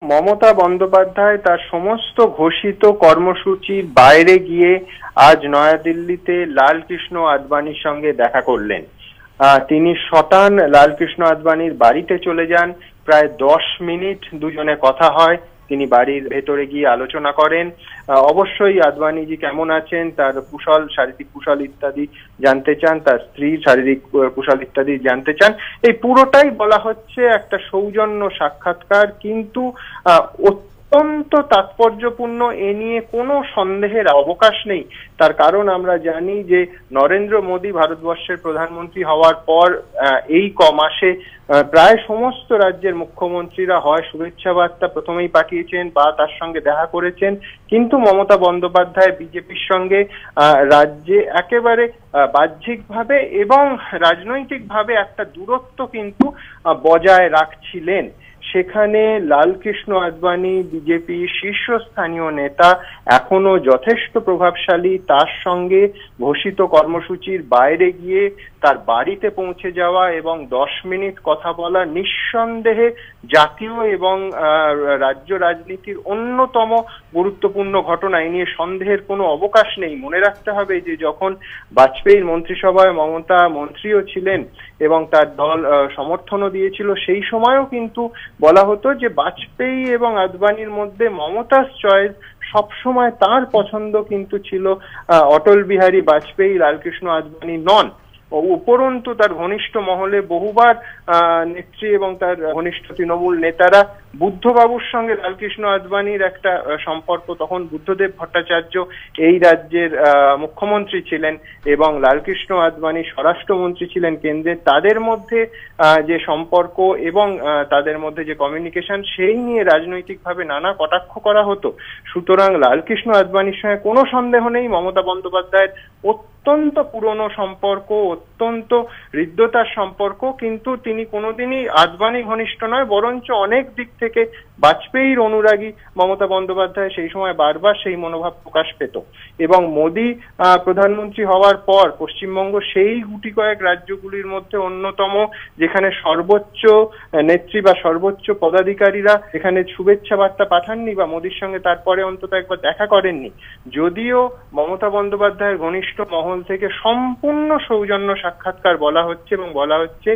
মমতা বন্দ্যোপাধ্যায় তার সমস্ত ঘোষিত কর্মসূচির বাইরে গিয়ে আজ নয়াদিল্লিতে লালকৃষ্ণ আদবানির সঙ্গে দেখা করলেন। তিনি শটান লালকৃষ্ণ আদবানির বাড়িতে চলে যান। প্রায় 10 মিনিট দুজনে কথা হয়। তিনি বাড়ির ভেতরে গিয়ে আলোচনা করেন। অবশ্যই আদবানিজি কেমন আছেন, তার কুশল, শারীরিক কুশল ইত্যাদি জানতে চান, তার স্ত্রীর শারীরিক কুশল ইত্যাদি জানতে চান। এই পুরোটাই বলা হচ্ছে একটা সৌজন্য সাক্ষাৎকার, কিন্তু অত্যন্ত তাৎপর্যপূর্ণ। এ নিয়ে কোনো সন্দেহের অবকাশ নেই। তার কারণ আমরা জানি যে নরেন্দ্র মোদী ভারতবর্ষের প্রধানমন্ত্রী হওয়ার পর এই মাসে প্রায় সমস্ত রাজ্যের মুখ্যমন্ত্রীরা হয় শুভেচ্ছা বার্তা প্রথমেই পাঠিয়েছেন বা তার সঙ্গে দেখা করেছেন, কিন্তু মমতা বন্দ্যোপাধ্যায় বিজেপির সঙ্গে রাজ্যে একেবারে বাহ্যিকভাবে এবং রাজনৈতিকভাবে একটা দূরত্ব কিন্তু বজায় রাখছিলেন। সেখানে লালকৃষ্ণ আদবানি বিজেপি শীর্ষস্থানীয় নেতা, এখনো যথেষ্ট প্রভাবশালী। তার সঙ্গে ঘোষিত কর্মসূচির বাইরে গিয়ে তার বাড়িতে পৌঁছে যাওয়া এবং 10 মিনিট কথা বলা নিঃসন্দেহে জাতীয় এবং রাজ্য রাজনীতির অন্যতম গুরুত্বপূর্ণ ঘটনা। এই নিয়ে সন্দেহের কোনো অবকাশ নেই। মনে রাখতে হবে যে যখন বাজপেয়ীর মন্ত্রিসভায় মমতা মন্ত্রীও ছিলেন এবং তার দল সমর্থনও দিয়েছিল, সেই সময়ও কিন্তু বলা হতো যে বাজপেয়ী এবং আদবানির মধ্যে মমতা's চয়েস সবসময় তার পছন্দ কিন্তু ছিল অটল বিহারী বাজপেয়ী, লালকৃষ্ণ আদবানি নন। উপরন্তু তার ঘনিষ্ঠ মহলে বহুবার নেত্রী এবং তার ঘনিষ্ঠ তৃণমূল নেতারা বুদ্ধবাবুর সঙ্গে লালকৃষ্ণ আদবানির একটা সম্পর্ক, তখন বুদ্ধদেব ভট্টাচার্য এই রাজ্যের মুখ্যমন্ত্রী ছিলেন এবং লালকৃষ্ণ আদবানি স্বরাষ্ট্রমন্ত্রী ছিলেন কেন্দ্রের, তাদের মধ্যে যে সম্পর্ক এবং তাদের মধ্যে যে কমিউনিকেশন, সেই নিয়ে রাজনৈতিকভাবে নানা কটাক্ষ করা হতো। সুতরাং লালকৃষ্ণ আদবানির সঙ্গে কোনো সন্দেহ নেই মমতা বন্দ্যোপাধ্যায়ের অত্যন্ত পুরনো সম্পর্ক, অত্যন্ত হৃদ্যতার সম্পর্ক, কিন্তু তিনি কোনোদিনই আদবানি ঘনিষ্ঠ নয়, বরঞ্চ অনেক দিক থেকে বাজপেয়ীর অনুরাগী মমতা বন্দ্যোপাধ্যায়। সেই সময় বারবার সেই মনোভাব প্রকাশ পেত এবং মোদী প্রধানমন্ত্রী হওয়ার পর পশ্চিমবঙ্গ সেই গুটি কয়েক রাজ্যগুলির মধ্যে অন্যতম যেখানে সর্বোচ্চ নেত্রী বা সর্বোচ্চ পদাধিকারীরা এখানে শুভেচ্ছা বার্তা পাঠাননি বা মোদীর সঙ্গে তারপরে অন্তত একবার দেখা করেননি। যদিও মমতা বন্দ্যোপাধ্যায়ের ঘনিষ্ঠ মহল থেকে সম্পূর্ণ সৌজন্য সাক্ষাৎকার বলা হচ্ছে এবং বলা হচ্ছে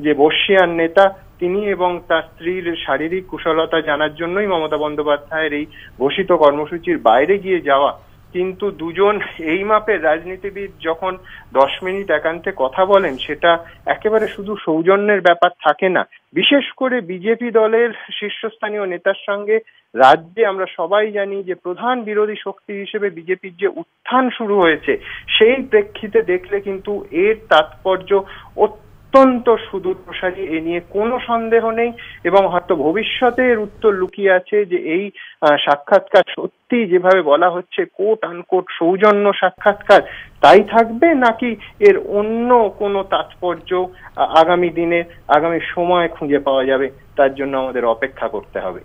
যে বর্ষীয়ান নেতা তিনি এবং তার স্ত্রীর শারীরিক কুশলতা জানার জন্যই মমতা বন্দ্যোপাধ্যায়ের এই ঘোষিত কর্মসূচির বাইরে গিয়ে যাওয়া। কিন্তু দুজন এই মাপের রাজনীতিবিদ যখন 10 মিনিট একান্তে কথা বলেন, সেটা একেবারে শুধু সৌজন্যের ব্যাপার থাকে না। বিশেষ করে বিজেপি দলের শীর্ষস্থানীয় নেতার সঙ্গে রাজ্যে আমরা সবাই জানি যে প্রধান বিরোধী শক্তি হিসেবে বিজেপির যে উত্থান শুরু হয়েছে, সেই প্রেক্ষিতে দেখলে কিন্তু এর তাৎপর্য অত্যন্ত সুদূরপ্রসারী। এ নিয়ে কোনো সন্দেহ নেই এবং হয়তো ভবিষ্যতে এর উত্তর লুকিয়ে আছে যে এই সাক্ষাৎকার সত্যি যেভাবে বলা হচ্ছে কোট আনকোট সৌজন্য সাক্ষাৎকার তাই থাকবে, নাকি এর অন্য কোনো তাৎপর্য আগামী দিনে আগামী সময় খুঁজে পাওয়া যাবে, তার জন্য আমাদের অপেক্ষা করতে হবে।